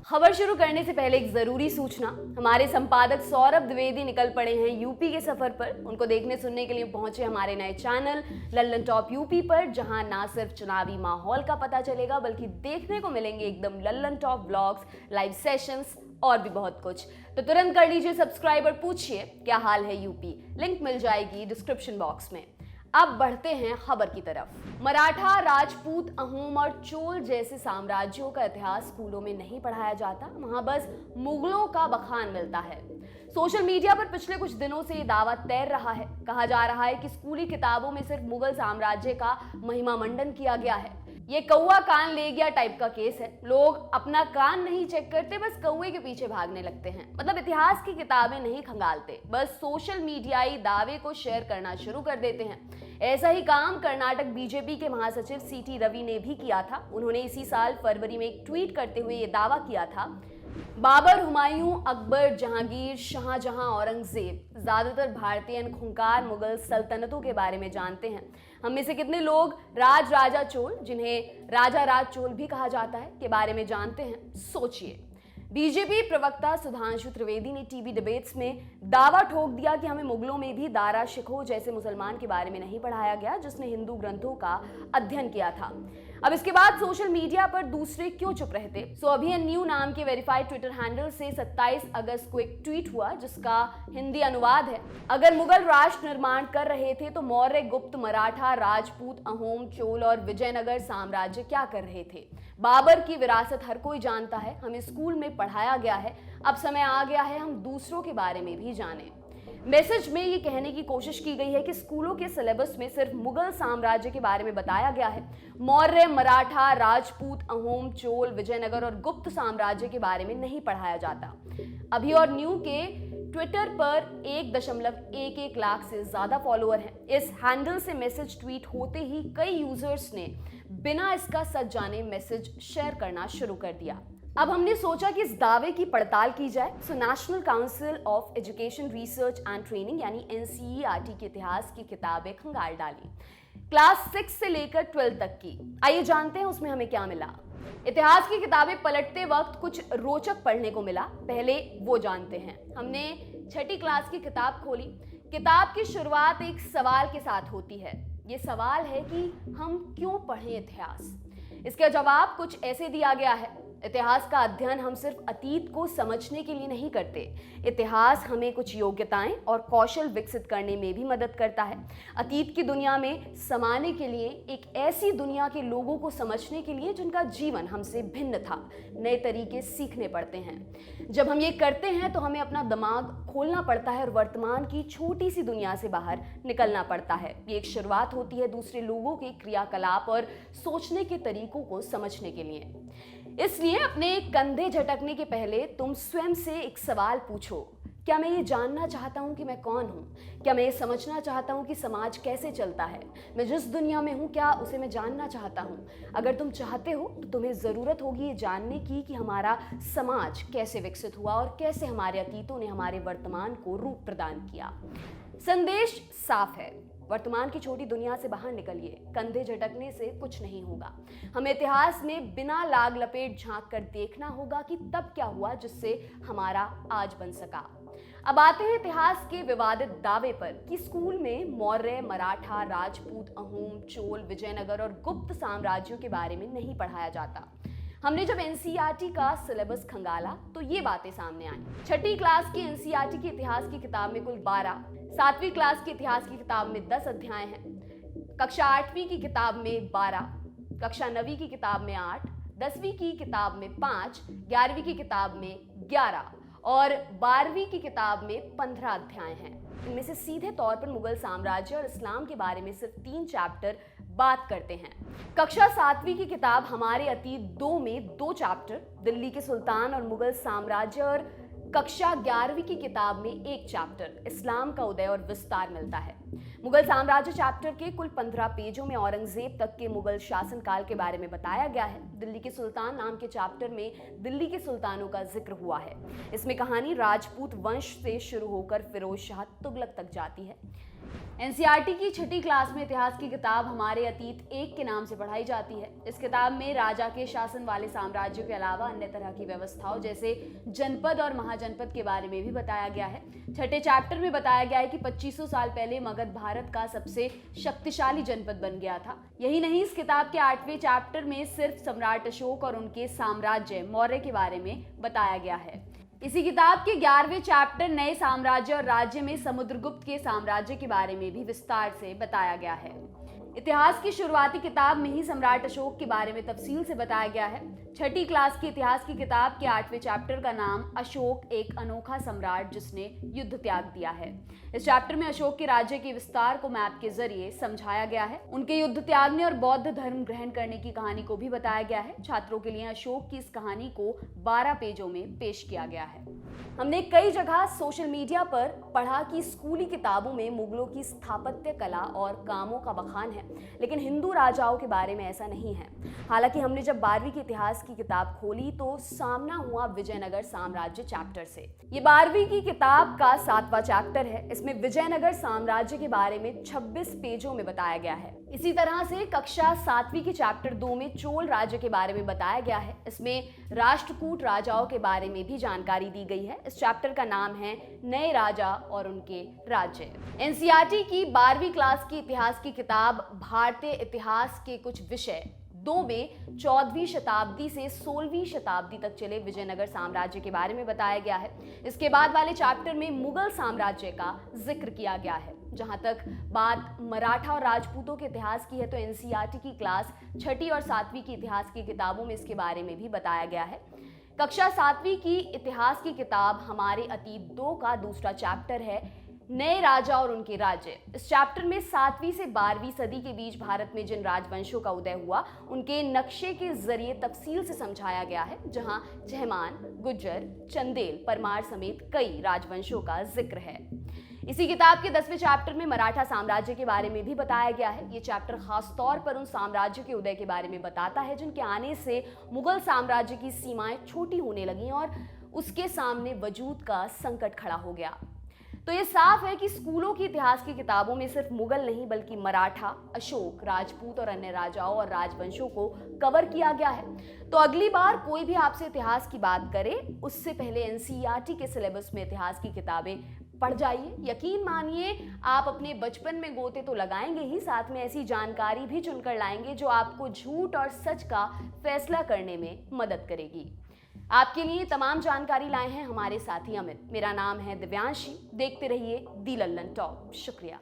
खबर शुरू करने से पहले एक जरूरी सूचना। हमारे संपादक सौरभ द्विवेदी निकल पड़े हैं यूपी के सफर पर। उनको देखने सुनने के लिए पहुंचे हमारे नए चैनल लल्लन टॉप यूपी पर, जहां ना सिर्फ चुनावी माहौल का पता चलेगा बल्कि देखने को मिलेंगे एकदम Lallan top blogs, live sessions और भी बहुत कुछ। तो तुरंत कर लीजिए सब्सक्राइब और पूछिए क्या हाल है यूपी। लिंक मिल जाएगी डिस्क्रिप्शन बॉक्स में। अब बढ़ते हैं खबर की तरफ। मराठा, राजपूत, अहोम और चोल जैसे साम्राज्यों का इतिहास स्कूलों में नहीं पढ़ाया जाता, वहां बस मुगलों का बखान मिलता है। सोशल मीडिया पर पिछले कुछ दिनों से ये दावा तैर रहा है। कहा जा रहा है कि स्कूली किताबों में सिर्फ मुगल साम्राज्य का महिमा मंडन किया गया है। ये कौवा कान ले गया टाइप का केस है। लोग अपना कान नहीं चेक करते, बस कौवे के पीछे भागने लगते हैं। मतलब इतिहास की किताबें नहीं खंगालते, बस सोशल मीडियाई दावे को शेयर करना शुरू कर देते हैं। ऐसा ही काम कर्नाटक बीजेपी के महासचिव सीटी रवि ने भी किया था। उन्होंने इसी साल फरवरी में एक ट्वीट करते हुए ये दावा किया था, बाबर, हुमायूं, अकबर, जहांगीर, शाहजहां, औरंगजेब, ज्यादातर भारतीय खूंखार मुगल सल्तनतों के बारे में जानते हैं। हम में से कितने लोग राजा चोल, जिन्हें राजा राज चोल भी कहा जाता है, के बारे में जानते हैं? सोचिए। बीजेपी प्रवक्ता सुधांशु त्रिवेदी ने टीवी डिबेट्स में दावा ठोक दिया कि हमें मुगलों में भी दारा शिकोह जैसे मुसलमान के बारे में नहीं पढ़ाया गया, जिसने हिंदू ग्रंथों का अध्ययन किया था। अब इसके बाद सोशल मीडिया पर दूसरे क्यों चुप रहते? सो अभी न्यू नाम के वेरीफाइड ट्विटर हैंडल से 27 अगस्त को एक ट्वीट हुआ जिसका हिंदी अनुवाद है, अगर मुगल राष्ट्र निर्माण कर रहे थे तो मौर्य, गुप्त, मराठा, राजपूत, अहोम, चोल और विजयनगर साम्राज्य क्या कर रहे थे? बाबर की विरासत हर कोई जानता है, हमें स्कूल में पढ़ाया गया है। अब समय आ गया है हम दूसरों के बारे में भी जानें। मैसेज में ये कहने की कोशिश की गई है कि स्कूलों के सिलेबस में सिर्फ मुगल साम्राज्य के बारे में बताया गया है। मौर्य, मराठा, राजपूत, अहोम, चोल, विजयनगर और गुप्त साम्राज्य के बारे में नहीं पढ़ाया जाता। अभी और न्यू के ट्विटर पर 1.11 लाख से ज्यादा फॉलोअर हैं। इस हैंडल से मैसेज ट्वीट होते ही कई यूजर्स ने बिना इसका सच जाने मैसेज शेयर करना शुरू कर दिया। अब हमने सोचा कि इस दावे की पड़ताल की जाए। So national council of education research and training यानी एनसीईआरटी के इतिहास की किताबें खंगाल डाली, क्लास 6 से लेकर 12 तक की। आइए जानते हैं उसमें हमें क्या मिला। इतिहास की किताबें पलटते वक्त कुछ रोचक पढ़ने को मिला, पहले वो जानते हैं। हमने 6ठी क्लास की किताब खोली। किताब की शुरुआत एक सवाल के साथ होती है। ये सवाल है कि हम क्यों पढ़ें इतिहास? इसका जवाब कुछ ऐसे दिया गया है, इतिहास का अध्ययन हम सिर्फ अतीत को समझने के लिए नहीं करते। इतिहास हमें कुछ योग्यताएं और कौशल विकसित करने में भी मदद करता है। अतीत की दुनिया में समाने के लिए, एक ऐसी दुनिया के लोगों को समझने के लिए जिनका जीवन हमसे भिन्न था, नए तरीके सीखने पड़ते हैं। जब हम ये करते हैं तो हमें अपना दिमाग खोलना पड़ता है और वर्तमान की छोटी सी दुनिया से बाहर निकलना पड़ता है। ये एक शुरुआत होती है दूसरे लोगों के क्रियाकलाप और सोचने के तरीकों को समझने के लिए। इसलिए अपने कंधे झटकने के पहले तुम स्वयं से एक सवाल पूछो, क्या मैं ये जानना चाहता हूँ कि मैं कौन हूँ? क्या मैं ये समझना चाहता हूँ कि समाज कैसे चलता है? मैं जिस दुनिया में हूँ क्या उसे मैं जानना चाहता हूँ? अगर तुम चाहते हो तो तुम्हें ज़रूरत होगी ये जानने की कि हमारा समाज कैसे विकसित हुआ और कैसे हमारे अतीतों ने हमारे वर्तमान को रूप प्रदान किया। संदेश साफ है, वर्तमान की छोटी दुनिया से बाहर निकलिए। कंधे झटकने से कुछ नहीं होगा। हमें इतिहास में बिना लाग लपेट झांक कर देखना होगा कि तब क्या हुआ जिससे हमारा आज बन सका। अब आते हैं इतिहास के विवादित दावे पर कि स्कूल में मौर्य, मराठा, राजपूत, अहोम, चोल, विजयनगर और गुप्त साम्राज्यों के बारे में नहीं पढ़ाया जाता। हमने जब एनसीईआरटी का सिलेबस खंगाला तो ये बातें सामने आई। 6ठी क्लास की एनसीईआरटी की इतिहास की किताब में कुल 12, 7वीं क्लास की इतिहास की किताब में 10 अध्याय हैं, कक्षा 8वीं की किताब में 12, कक्षा 9वीं की किताब में 8, 10वीं की किताब में 5, 11वीं की किताब में 11 और 12वीं की किताब में 15 अध्याय हैं। इनमें से सीधे तौर पर मुगल साम्राज्य और इस्लाम के बारे में सिर्फ 3 चैप्टर बात करते हैं। कक्षा 7वीं की किताब हमारे अतीत 2 में 2 चैप्टर, दिल्ली के सुल्तान और मुगल साम्राज्य, और कक्षा 11वीं की किताब में 1 चैप्टर, इस्लाम का उदय और विस्तार मिलता है। मुगल साम्राज्य चैप्टर के कुल 15 पेजों में औरंगजेब तक के मुगल शासनकाल के बारे में बताया गया है। दिल्ली के सुल्तान नाम के चैप्टर में दिल्ली के सुल्तानों का जिक्र हुआ है। इसमें कहानी राजपूत वंश से शुरू होकर फिरोज शाह तुगलक तक जाती है। एनसीईआरटी की छठी क्लास में इतिहास की किताब हमारे अतीत एक के नाम से पढ़ाई जाती है। इस किताब में राजा के शासन वाले साम्राज्यों के अलावा अन्य तरह की व्यवस्थाओं जैसे जनपद और महाजनपद के बारे में भी बताया गया है। छठे चैप्टर में बताया गया है कि 2500 साल पहले मगध भारत का सबसे शक्तिशाली जनपद बन गया था। यही नहीं, इस किताब के 8वें चैप्टर में सिर्फ सम्राट अशोक और उनके साम्राज्य मौर्य के बारे में बताया गया है। इसी किताब के 11वें चैप्टर नए साम्राज्य और राज्य में समुद्रगुप्त के साम्राज्य के बारे में भी विस्तार से बताया गया है। इतिहास की शुरुआती किताब में ही सम्राट अशोक के बारे में तफसील से बताया गया है। छठी क्लास की इतिहास की किताब के 8वें चैप्टर का नाम अशोक एक अनोखा सम्राट जिसने युद्ध त्याग दिया है। इस चैप्टर में अशोक के राज्य के विस्तार को मैप के जरिए समझाया गया है। उनके युद्ध त्यागने और बौद्ध धर्म ग्रहण करने की कहानी को भी बताया गया है। छात्रों के लिए अशोक की इस कहानी को 12 पेजों में पेश किया गया है। हमने कई जगह सोशल मीडिया पर पढ़ा कि स्कूली किताबों में मुगलों की स्थापत्य कला और कामों का बखान है, लेकिन हिंदू राजाओं के बारे में ऐसा नहीं है। हालांकि हमने जब 12वीं की इतिहास की किताब खोली तो सामना हुआ विजयनगर साम्राज्य चैप्टर से। ये 12वीं की किताब का 7वां चैप्टर है। इसमें विजयनगर साम्राज्य के बारे में 26 पेजों में बताया गया है। इसी तरह से कक्षा 7वीं के चैप्टर 2 में चोल राज्य के बारे में बताया गया है। इसमें राष्ट्रकूट राजाओं के बारे में भी जानकारी दी गई है। इस चैप्टर का नाम है नए राजा और उनके राज्य। एनसीईआरटी की 12वीं क्लास की इतिहास की किताब भारतीय इतिहास के कुछ विषय 2 में 14वीं शताब्दी से 16वीं शताब्दी तक चले विजयनगर साम्राज्य के बारे में बताया गया है। इसके बाद वाले चैप्टर में मुगल साम्राज्य का जिक्र किया गया है। जहां तक बात मराठा और राजपूतों के इतिहास की है तो एनसीईआरटी की क्लास 6ठी और 7वीं की इतिहास की किताबों में इसके बारे में भी बताया गया है। कक्षा 7वीं की इतिहास की किताब हमारे अतीत 2 का दूसरा चैप्टर है नए राजा और उनके राज्य। इस चैप्टर में 7वीं से 12वीं सदी के बीच भारत में जिन राजवंशों का उदय हुआ उनके नक्शे के जरिए तफसील से समझाया गया है, जहां चहमान, गुज्जर, चंदेल, परमार समेत कई राजवंशों का जिक्र है। इसी किताब के 10वें चैप्टर में मराठा साम्राज्य के बारे में भी बताया गया है। ये चैप्टर खास तौर पर उन साम्राज्य के उदय के बारे में बताता है जिनके आने से मुगल साम्राज्य की सीमाएं छोटी होने लगीं और उसके सामने वजूद का संकट खड़ा हो गया। तो ये साफ है कि स्कूलों की इतिहास की किताबों में सिर्फ मुगल नहीं बल्कि मराठा, अशोक, राजपूत और अन्य राजाओं और राजवंशों को कवर किया गया है। तो अगली बार कोई भी आपसे इतिहास की बात करे उससे पहले एनसीईआरटी के सिलेबस में इतिहास की किताबें पढ़ जाइए। यकीन मानिए आप अपने बचपन में गोते तो लगाएंगे ही, साथ में ऐसी जानकारी भी चुनकर लाएंगे जो आपको झूठ और सच का फैसला करने में मदद करेगी। आपके लिए तमाम जानकारी लाए हैं हमारे साथी अमित। मेरा नाम है दिव्यांशी। देखते रहिए दी लल्लन टॉप। शुक्रिया।